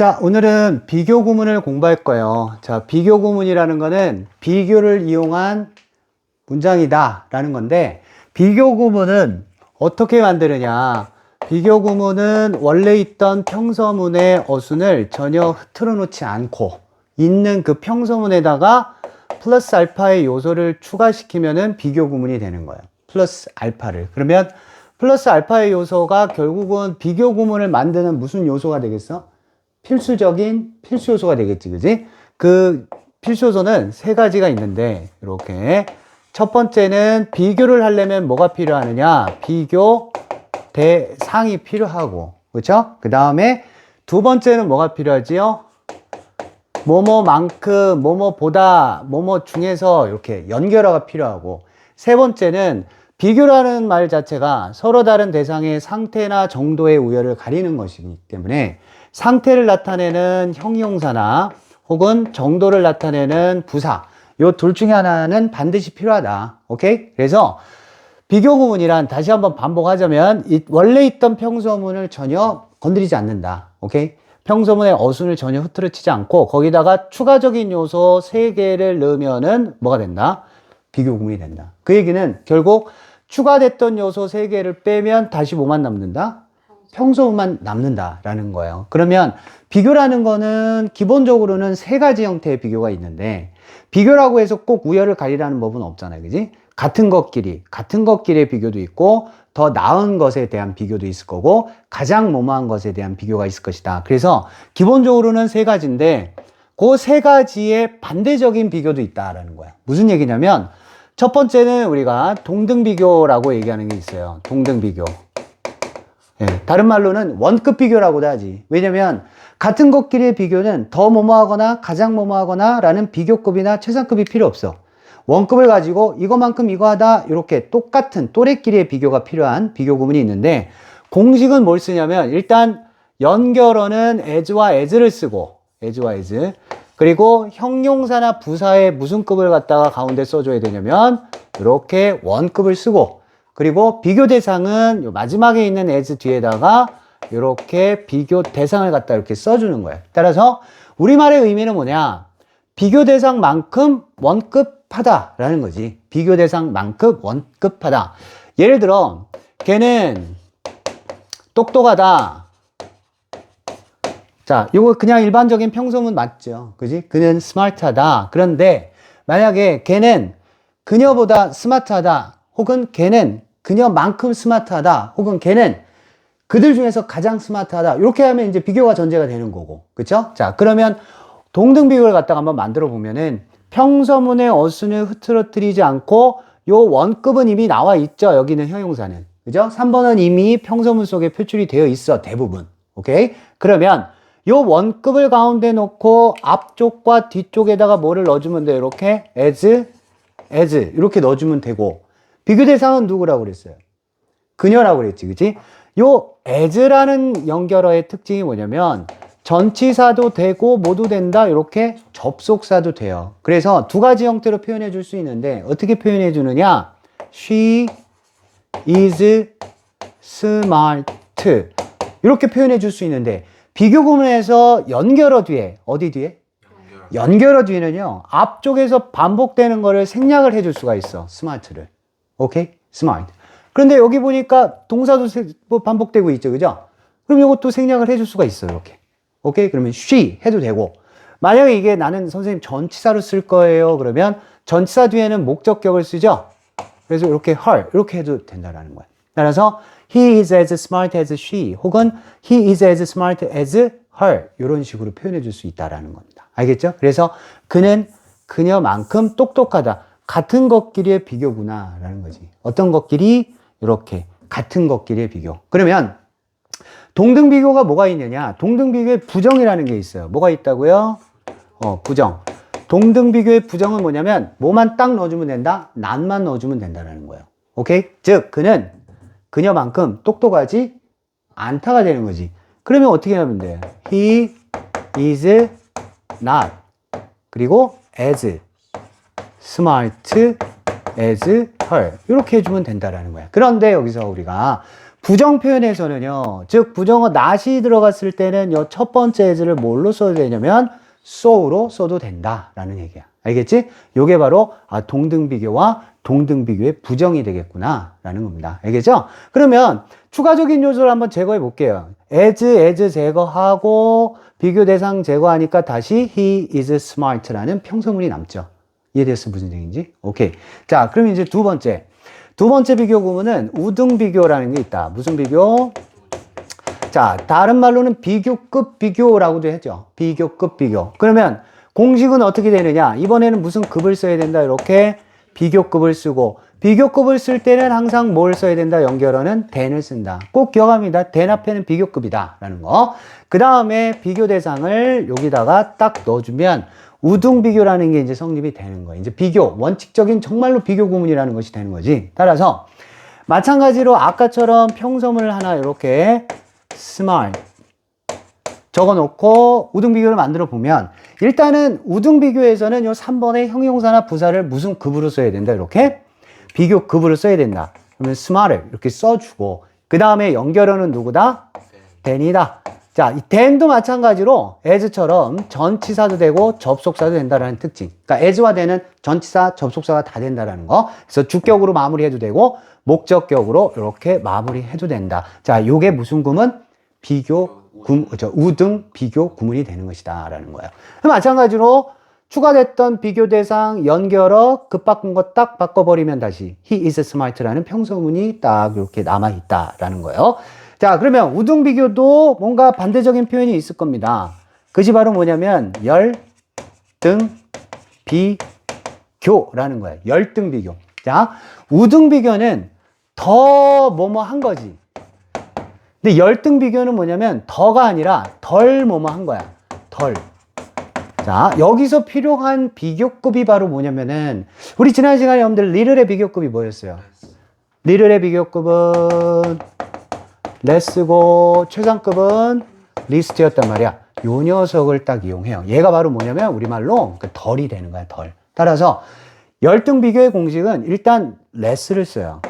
자, 오늘은 비교 구문을 공부할 거예요. 자, 비교 구문이라는 거는 비교를 이용한 문장이다 라는 건데, 비교 구문은 어떻게 만드느냐. 비교 구문은 원래 있던 평서문의 어순을 전혀 흐트러 놓지 않고 있는 그 평서문에다가 플러스 알파의 요소를 추가시키면은 비교 구문이 되는 거예요. 플러스 알파를. 그러면 플러스 알파의 요소가 결국은 비교 구문을 만드는 무슨 요소가 되겠어? 필수적인 필수 요소가 되겠지, 그지? 그 필수 요소는 세 가지가 있는데, 이렇게. 첫 번째는 비교를 하려면 뭐가 필요하느냐? 비교 대상이 필요하고, 그렇죠? 그 다음에 두 번째는 뭐가 필요하지요? 뭐뭐만큼, 뭐뭐보다, 뭐뭐 중에서 이렇게 연결어가 필요하고, 세 번째는 비교라는 말 자체가 서로 다른 대상의 상태나 정도의 우열을 가리는 것이기 때문에 상태를 나타내는 형용사나 혹은 정도를 나타내는 부사, 요 둘 중에 하나는 반드시 필요하다. 오케이? 그래서 비교 구문이란, 다시 한번 반복하자면, 원래 있던 평서문을 전혀 건드리지 않는다. 오케이? 평서문의 어순을 전혀 흐트러치지 않고 거기다가 추가적인 요소 3개를 넣으면은 뭐가 된다? 비교 구문이 된다. 그 얘기는 결국 추가됐던 요소 3개를 빼면 다시 뭐만 남는다? 평소만 남는다라는 거예요. 그러면 비교라는 거는 기본적으로는 3가지 형태의 비교가 있는데, 비교라고 해서 꼭 우열을 가리라는 법은 없잖아요. 그지? 같은 것끼리의 비교도 있고, 더 나은 것에 대한 비교도 있을 거고, 가장 뭐뭐한 것에 대한 비교가 있을 것이다. 그래서 기본적으로는 3가지인데, 그 3가지의 반대적인 비교도 있다라는 거야. 무슨 얘기냐면, 첫 번째는 우리가 동등비교라고 얘기하는 게 있어요. 동등비교. 예, 다른 말로는 원급 비교라고도 하지. 왜냐면 같은 것끼리의 비교는 더 뭐뭐하거나 가장 뭐뭐하거나 라는 비교급이나 최상급이 필요 없어. 원급을 가지고 이거만큼 이거하다, 이렇게 똑같은 또래끼리의 비교가 필요한 비교 구문이 있는데, 공식은 뭘 쓰냐면 일단 연결어는 as와 as를 쓰고, as와 as, 그리고 형용사나 부사의 무슨 급을 갖다가 가운데 써줘야 되냐면 이렇게 원급을 쓰고, 그리고 비교 대상은 요 마지막에 있는 as 뒤에다가 이렇게 비교 대상을 갖다 이렇게 써주는 거예요. 따라서 우리말의 의미는 뭐냐? 비교 대상만큼 원급하다라는 거지. 비교 대상만큼 원급하다. 예를 들어, 걔는 똑똑하다. 자, 요거 그냥 일반적인 평소문 맞죠? 그지? 그는 스마트하다. 그런데 만약에 걔는 그녀보다 스마트하다, 혹은 걔는 그녀만큼 스마트하다, 혹은 걔는 그들 중에서 가장 스마트하다, 이렇게 하면 이제 비교가 전제가 되는 거고, 그쵸? 자, 그러면 동등 비교를 갖다가 한번 만들어 보면은 평서문의 어순을 흐트러뜨리지 않고 요 원급은 이미 나와 있죠. 여기는 형용사는. 그죠? 3번은 이미 평서문 속에 표출이 되어 있어. 대부분. 오케이? 그러면 요 원급을 가운데 놓고 앞쪽과 뒤쪽에다가 뭐를 넣어주면 돼요? 이렇게 as 이렇게 넣어주면 되고, 비교 대상은 누구라고 그랬어요? 그녀라고 그랬지, 그치? 요 as라는 연결어의 특징이 뭐냐면 전치사도 되고 모두 된다, 이렇게 접속사도 돼요. 그래서 2가지 형태로 표현해 줄 수 있는데, 어떻게 표현해 주느냐? She is smart, 이렇게 표현해 줄 수 있는데, 비교 구문에서 연결어 뒤에, 어디 뒤에? 연결어 뒤에는요, 앞쪽에서 반복되는 거를 생략을 해줄 수가 있어. smart를. 오케이? smart. 그런데 여기 보니까 동사도 반복되고 있죠. 그죠? 그럼 이것도 생략을 해줄 수가 있어요. 이렇게. 오케이? 그러면 she 해도 되고, 만약에 이게 나는 선생님 전치사로 쓸 거예요. 그러면 전치사 뒤에는 목적격을 쓰죠? 그래서 이렇게 her, 이렇게 해도 된다라는 거야. 따라서 he is as smart as she, 혹은 he is as smart as her, 이런 식으로 표현해 줄 수 있다라는 겁니다. 알겠죠? 그래서 그는 그녀만큼 똑똑하다. 같은 것끼리의 비교구나 라는 거지. 어떤 것끼리? 이렇게 같은 것끼리의 비교. 그러면 동등 비교가 뭐가 있느냐? 동등 비교에 부정이라는 게 있어요. 뭐가 있다고요? 부정. 동등 비교의 부정은 뭐냐면 뭐만 딱 넣어주면 된다? not만 넣어주면 된다는 거예요. 오케이? 즉 그는 그녀만큼 똑똑하지 않다가 되는 거지. 그러면 어떻게 하면 돼? He is not, 그리고 as smart as her, 이렇게 해주면 된다라는 거야. 그런데 여기서 우리가 부정 표현에서는요, 즉 부정어 not이 들어갔을 때는 요 첫 번째 as를 뭘로 써도 되냐면 so로 써도 된다라는 얘기야. 알겠지? 요게 바로 동등비교와 동등비교의 부정이 되겠구나 라는 겁니다. 알겠죠? 그러면 추가적인 요소를 한번 제거해 볼게요. as 제거하고 비교 대상 제거하니까 다시 he is smart라는 평서문이 남죠. 이해됐어? 무슨 얘기인지? 오케이. 자, 그럼 이제 두 번째 비교 구문은 우등비교라는 게 있다. 무슨 비교? 자, 다른 말로는 비교급 비교라고도 했죠. 비교급 비교. 그러면 공식은 어떻게 되느냐? 이번에는 무슨 급을 써야 된다. 이렇게 비교급을 쓰고, 비교급을 쓸 때는 항상 뭘 써야 된다? 연결어는 than을 쓴다. 꼭 기억합니다. than 앞에는 비교급이다 라는 거. 그 다음에 비교 대상을 여기다가 딱 넣어주면 우등비교라는 게 이제 성립이 되는 거예요. 이제 비교, 원칙적인 정말로 비교 구문이라는 것이 되는 거지. 따라서 마찬가지로 아까처럼 평서문을 하나 이렇게 smart 적어놓고 우등비교를 만들어 보면 일단은 우등비교에서는 요 3번의 형용사나 부사를 무슨 급으로 써야 된다. 이렇게 비교급으로 써야 된다. 그러면 smart을 이렇게 써주고 그 다음에 연결어는 누구다? than이다. 자, 이 than도 마찬가지로 as처럼 전치사도 되고 접속사도 된다라는 특징. 그러니까 as와 than은 전치사, 접속사가 다 된다라는 거. 그래서 주격으로 마무리해도 되고 목적격으로 이렇게 마무리해도 된다. 자, 요게 무슨 구문? 우등 비교 구문이 되는 것이다 라는 거예요. 마찬가지로 추가됐던 비교 대상 연결어 급 바꾼 거 딱 바꿔버리면 다시 he is smart라는 평서문이 딱 이렇게 남아있다 라는 거예요. 자, 그러면 우등 비교도 뭔가 반대적인 표현이 있을 겁니다. 그것이 바로 뭐냐면 열등 비교라는 거예요. 열등 비교. 자, 우등 비교는 더 뭐뭐 한 거지. 근데 열등 비교는 뭐냐면 더가 아니라 덜 뭐뭐 한 거야. 덜. 자, 여기서 필요한 비교급이 바로 뭐냐면은 우리 지난 시간에 여러분들 리틀의 비교급이 뭐였어요? 리틀의 비교급은 레스고 최상급은 리스트였단 말이야. 요 녀석을 딱 이용해요. 얘가 바로 뭐냐면 우리말로 덜이 되는 거야. 덜. 따라서 열등 비교의 공식은 일단 레스를 써요.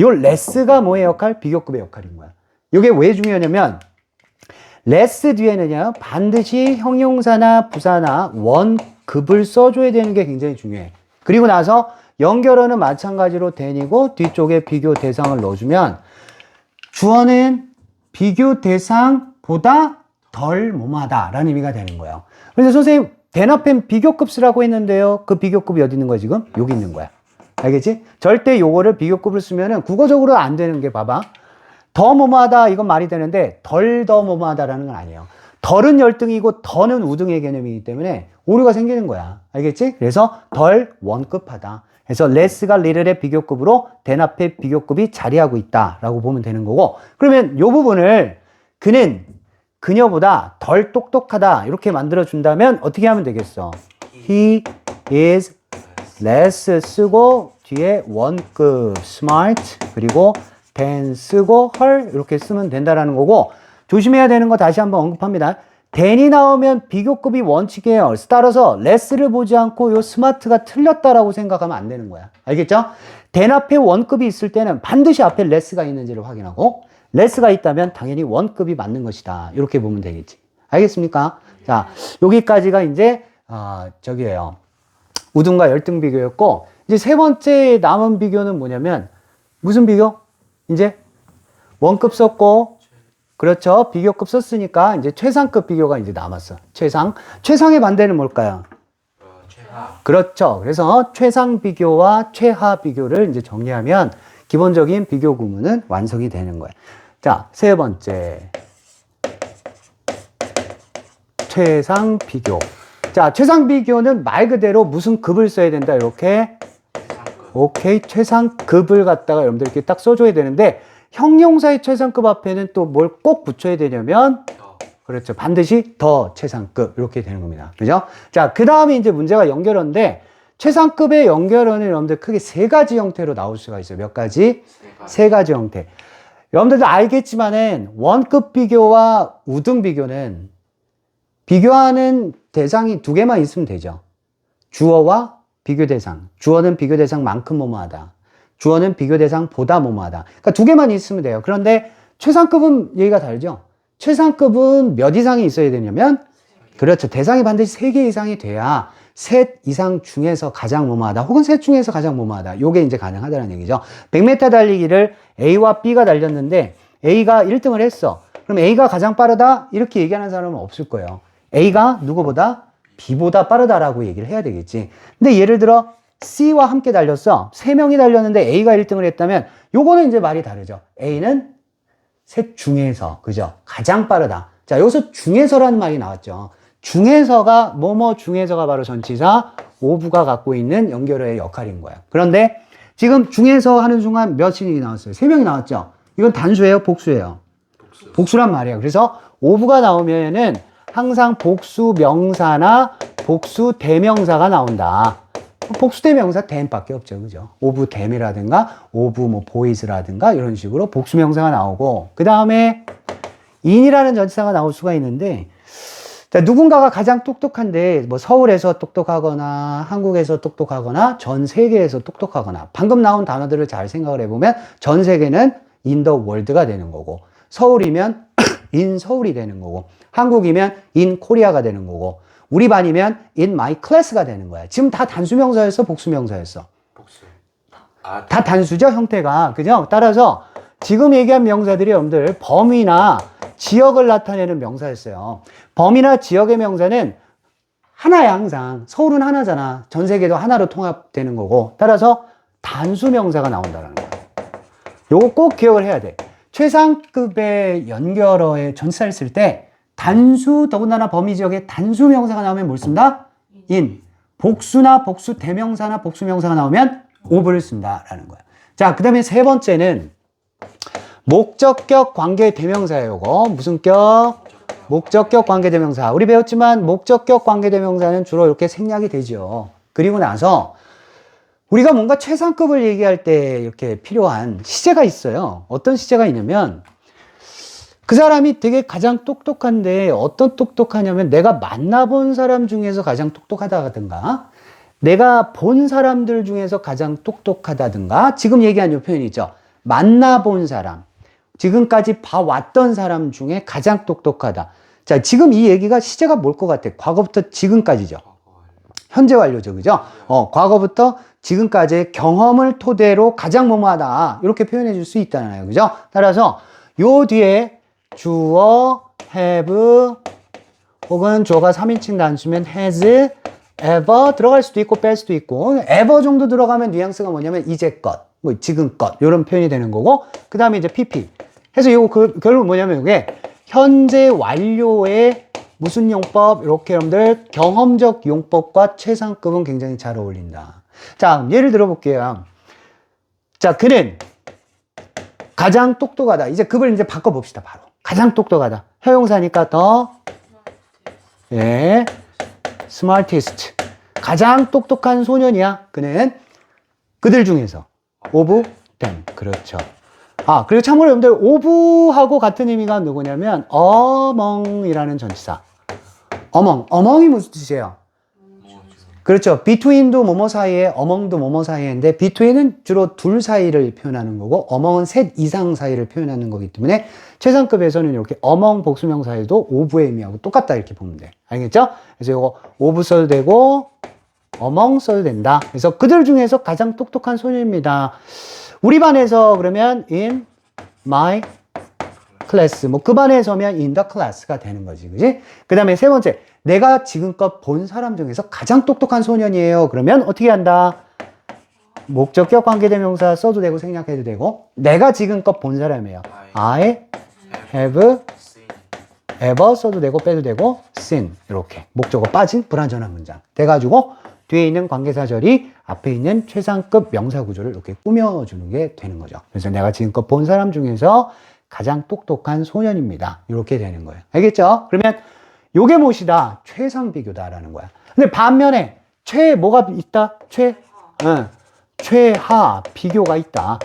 요 레스가 뭐의 역할? 비교급의 역할인 거야. 이게 왜 중요하냐면 레스 뒤에는요 반드시 형용사나 부사나 원급을 써줘야 되는 게 굉장히 중요해. 그리고 나서 연결어는 마찬가지로 than이고 뒤쪽에 비교 대상을 넣어주면 주어는 비교 대상보다 덜 뭐뭐하다 라는 의미가 되는 거예요. 그래서 선생님 than 앞엔 비교급 쓰라고 했는데요. 그 비교급이 어디 있는 거야 지금? 여기 있는 거야. 알겠지? 절대 요거를 비교급을 쓰면은 국어적으로 안 되는 게 봐봐. 더 뭐뭐하다 이건 말이 되는데 덜 더 뭐뭐하다라는 건 아니에요. 덜은 열등이고 더는 우등의 개념이기 때문에 오류가 생기는 거야. 알겠지? 그래서 덜 원급하다. 그래서 레스가 리틀의 비교급으로 than 앞에 비교급이 자리하고 있다라고 보면 되는 거고, 그러면 이 부분을 그는 그녀보다 덜 똑똑하다 이렇게 만들어 준다면 어떻게 하면 되겠어? He is less 쓰고 뒤에 원급 smart 그리고 than 쓰고 her 이렇게 쓰면 된다라는 거고, 조심해야 되는 거 다시 한번 언급합니다. than이 나오면 비교급이 원칙이에요. 따라서 less를 보지 않고 요 smart가 틀렸다라고 생각하면 안 되는 거야. 알겠죠? than 앞에 원급이 있을 때는 반드시 앞에 less가 있는지를 확인하고 less가 있다면 당연히 원급이 맞는 것이다. 이렇게 보면 되겠지. 알겠습니까? 자, 여기까지가 이제 저기예요. 우등과 열등 비교였고, 이제 세 번째 남은 비교는 뭐냐면 무슨 비교? 이제 원급 썼고, 그렇죠. 비교급 썼으니까 이제 최상급 비교가 이제 남았어. 최상의 반대는 뭘까요? 최하. 그렇죠. 그래서 최상 비교와 최하 비교를 이제 정리하면 기본적인 비교 구문은 완성이 되는 거예요. 자, 세 번째. 최상 비교. 자, 최상 비교는 말 그대로 무슨 급을 써야 된다. 이렇게. 오케이. 최상급을 갖다가 여러분들 이렇게 딱 써줘야 되는데, 형용사의 최상급 앞에는 또 뭘 꼭 붙여야 되냐면, 그렇죠. 반드시 더 최상급. 이렇게 되는 겁니다. 그죠? 자, 그 다음에 이제 문제가 연결어인데, 최상급의 연결어는 여러분들 크게 세 가지 형태로 나올 수가 있어요. 몇 가지? 세 가지 형태. 여러분들도 알겠지만은, 원급 비교와 우등 비교는 비교하는 대상이 두 개만 있으면 되죠. 주어와 비교 대상. 주어는 비교 대상만큼 뭐뭐하다. 주어는 비교 대상보다 뭐뭐하다. 그러니까 두 개만 있으면 돼요. 그런데 최상급은 얘기가 다르죠. 최상급은 몇 이상이 있어야 되냐면 그렇죠. 대상이 반드시 3개 이상이 돼야 셋 이상 중에서 가장 뭐뭐하다 혹은 셋 중에서 가장 뭐뭐하다. 요게 이제 가능하다는 얘기죠. 100m 달리기를 A와 B가 달렸는데 A가 1등을 했어. 그럼 A가 가장 빠르다? 이렇게 얘기하는 사람은 없을 거예요. A가 누구보다? B보다 빠르다라고 얘기를 해야 되겠지. 근데 예를 들어 C와 함께 달렸어. 3명이 달렸는데 A가 1등을 했다면 요거는 이제 말이 다르죠. A는 셋 중에서 그죠? 가장 빠르다. 자, 여기서 중에서라는 말이 나왔죠. 중에서가 뭐뭐 중에서가 바로 전치사 오브가 갖고 있는 연결어의 역할인 거예요. 그런데 지금 중에서 하는 순간 몇이 나왔어요? 3명이 나왔죠. 이건 단수예요, 복수예요? 복수란 말이에요. 그래서 오브가 나오면은 항상 복수 명사나 복수 대명사가 나온다. 복수 대명사 댐밖에 없죠, 그죠? 오브 댐이라든가 오브 뭐 보이즈라든가 이런 식으로 복수 명사가 나오고 그 다음에 in이라는 전치사가 나올 수가 있는데 자, 누군가가 가장 똑똑한데 뭐 서울에서 똑똑하거나 한국에서 똑똑하거나 전 세계에서 똑똑하거나 방금 나온 단어들을 잘 생각을 해보면 전 세계는 in the world가 되는 거고 서울이면 in 서울이 되는 거고 한국이면 in 코리아가 되는 거고 우리 반이면 in my class가 되는 거야. 지금 다 단수명사였어, 복수명사였어? 복수. 다 단수죠, 형태가. 그죠? 따라서 지금 얘기한 명사들이 여러분들 범위나 지역을 나타내는 명사였어요. 범위나 지역의 명사는 하나야, 항상. 서울은 하나잖아. 전 세계도 하나로 통합되는 거고. 따라서 단수 명사가 나온다는 거야. 요거 꼭 기억을 해야 돼. 최상급의 연결어에 전치사를 쓸 때 단수, 더군다나 범위 지역에 단수 명사가 나오면 뭘 씁니다? in. 복수나 복수 대명사나 복수 명사가 나오면 of를 쓴다라는 거야. 자, 그 다음에 세 번째는 목적격 관계 대명사예요. 요거 무슨 격? 목적격 관계 대명사. 우리 배웠지만 목적격 관계 대명사는 주로 이렇게 생략이 되죠. 그리고 나서 우리가 뭔가 최상급을 얘기할 때 이렇게 필요한 시제가 있어요. 어떤 시제가 있냐면 그 사람이 되게 가장 똑똑한데 어떤 똑똑하냐면 내가 만나본 사람 중에서 가장 똑똑하다든가 내가 본 사람들 중에서 가장 똑똑하다든가 지금 얘기한 이 표현이 있죠. 만나본 사람, 지금까지 봐왔던 사람 중에 가장 똑똑하다. 자, 지금 이 얘기가 시제가 뭘 것 같아? 과거부터 지금까지죠. 현재 완료죠. 그죠? 과거부터 지금까지의 경험을 토대로 가장 뭐뭐하다. 이렇게 표현해 줄 수 있다나요. 그죠? 따라서 요 뒤에 주어, have, 혹은 주어가 3인칭 단수면 has, ever 들어갈 수도 있고 뺄 수도 있고 ever 정도 들어가면 뉘앙스가 뭐냐면 이제껏, 뭐 지금껏 이런 표현이 되는 거고 그 다음에 이제 pp 해서 이거 결국 뭐냐면 이게 현재 완료의 무슨 용법 이렇게 여러분들 경험적 용법과 최상급은 굉장히 잘 어울린다. 자, 예를 들어 볼게요. 자, 그는 가장 똑똑하다. 이제 급을 이제 바꿔 봅시다. 바로 가장 똑똑하다. 형용사니까 더 smartest. 가장 똑똑한 소년이야. 그는 그들 중에서 of them. 그렇죠. 아, 그리고 참고로 여러분들 of하고 같은 의미가 누구냐면 among이라는 전치사. among이 무슨 뜻이에요? 그렇죠. between도 뭐뭐 사이에, among도 뭐뭐 사이인데 between은 주로 둘 사이를 표현하는 거고 among은 셋 이상 사이를 표현하는 거기 때문에 최상급에서는 이렇게 among 복수명사에도 of의 의미하고 똑같다 이렇게 보면 돼. 알겠죠? 그래서 이거 of 써도 되고 among 써도 된다. 그래서 그들 중에서 가장 똑똑한 소년입니다. 우리 반에서 그러면 in my class, 뭐 그 반에 서면 in the class가 되는 거지, 그지? 그 다음에 세 번째, 내가 지금껏 본 사람 중에서 가장 똑똑한 소년이에요. 그러면 어떻게 한다? 목적격 관계대명사 써도 되고 생략해도 되고 내가 지금껏 본 사람이에요. I have ever 써도 되고 빼도 되고 seen 이렇게 목적어 빠진 불완전한 문장 돼가지고 뒤에 있는 관계사절이 앞에 있는 최상급 명사 구조를 이렇게 꾸며주는 게 되는 거죠. 그래서 내가 지금껏 본 사람 중에서 가장 똑똑한 소년입니다. 이렇게 되는 거예요. 알겠죠? 그러면 요게 무엇이다? 최상 비교다라는 거야. 근데 반면에 뭐가 있다? 최하 비교가 있다.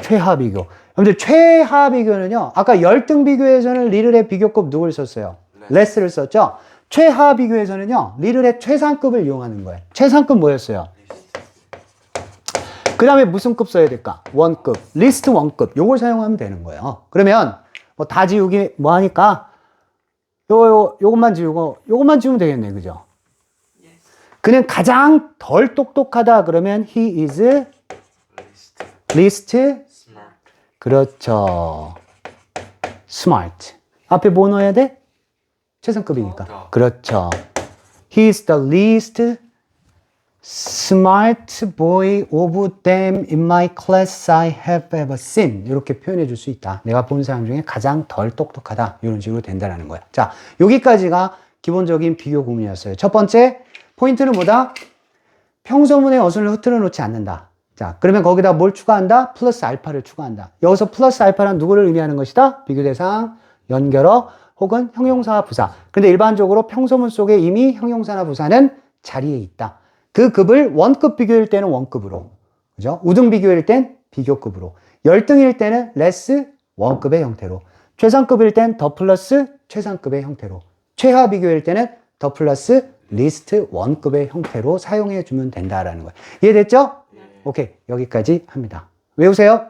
최하 비교. 여러분들 최하 비교는요. 아까 열등 비교에서는 리를의 비교급 누굴 썼어요? 레스를 썼죠? 최하 비교에서는요. 리를의 최상급을 이용하는 거예요. 최상급 뭐였어요? 그 다음에 무슨 급 써야 될까? 원급, 리스트 원급. 요걸 사용하면 되는 거예요. 그러면 뭐 다 지우기 뭐 하니까 요것만 지우고 요것만 지우면 되겠네. 그죠? 그는 가장 덜 똑똑하다 그러면 he is least smart. 그렇죠. smart. 앞에 뭐 넣어야 돼? 최상급이니까. 그렇죠. He is the least smart boy of them in my class I have ever seen. 이렇게 표현해 줄 수 있다. 내가 본 사람 중에 가장 덜 똑똑하다. 이런 식으로 된다는 거야. 자, 여기까지가 기본적인 비교 구문이었어요. 첫 번째 포인트는 뭐다? 평소문의 어순을 흐트러 놓지 않는다. 자, 그러면 거기다 뭘 추가한다? 플러스 알파를 추가한다. 여기서 플러스 알파는 누구를 의미하는 것이다? 비교 대상, 연결어, 혹은 형용사와 부사. 근데 일반적으로 평소문 속에 이미 형용사나 부사는 자리에 있다. 그 급을 원급 비교일 때는 원급으로, 그죠? 우등 비교일 땐 비교급으로, 열등일 때는 레스 원급의 형태로, 최상급일 땐 더 플러스 최상급의 형태로, 최하 비교일 때는 더 플러스 리스트 원급의 형태로 사용해 주면 된다라는 거예요. 이해됐죠? 오케이, 여기까지 합니다. 외우세요.